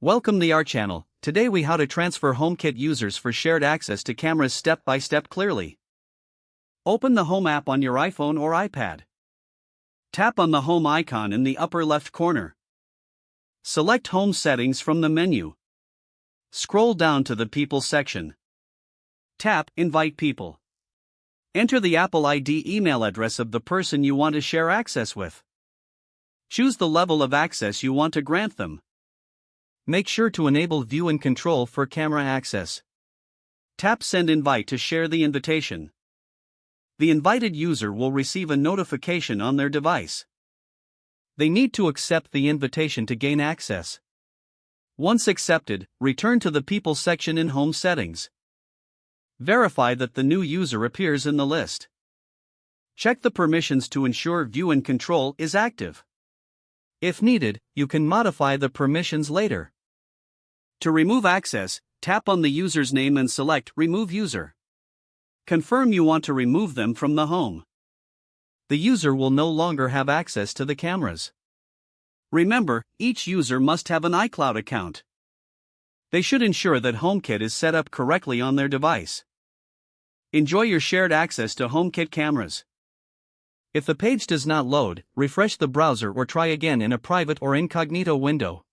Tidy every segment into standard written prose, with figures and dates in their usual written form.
Welcome to our channel. Today we how to transfer HomeKit users for shared access to cameras step by step clearly. Open the Home app on your iPhone or iPad. Tap on the Home icon in the upper left corner. Select Home Settings from the menu. Scroll down to the People section. Tap Invite People. Enter the Apple ID email address of the person you want to share access with. Choose the level of access you want to grant them. Make sure to enable View and Control for camera access. Tap Send Invite to share the invitation. The invited user will receive a notification on their device. They need to accept the invitation to gain access. Once accepted, return to the People section in Home Settings. Verify that the new user appears in the list. Check the permissions to ensure View and Control is active. If needed, you can modify the permissions later. To remove access, tap on the user's name and select Remove User. Confirm you want to remove them from the home. The user will no longer have access to the cameras. Remember, each user must have an iCloud account. They should ensure that HomeKit is set up correctly on their device. Enjoy your shared access to HomeKit cameras. If the page does not load, refresh the browser or try again in a private or incognito window.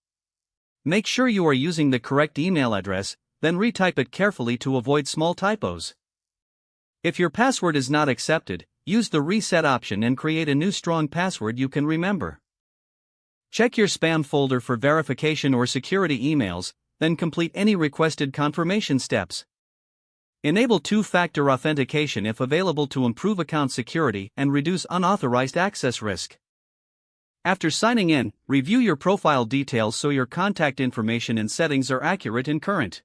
Make sure you are using the correct email address, then retype it carefully to avoid small typos. If your password is not accepted, use the reset option and create a new strong password you can remember. Check your spam folder for verification or security emails, then complete any requested confirmation steps. Enable two-factor authentication if available to improve account security and reduce unauthorized access risk. After signing in, review your profile details so your contact information and settings are accurate and current.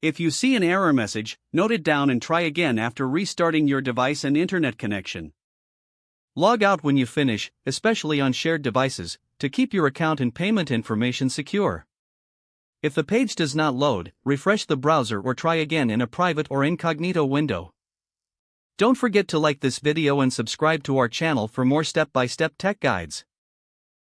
If you see an error message, note it down and try again after restarting your device and internet connection. Log out when you finish, especially on shared devices, to keep your account and payment information secure. If the page does not load, refresh the browser or try again in a private or incognito window. Don't forget to like this video and subscribe to our channel for more step-by-step tech guides.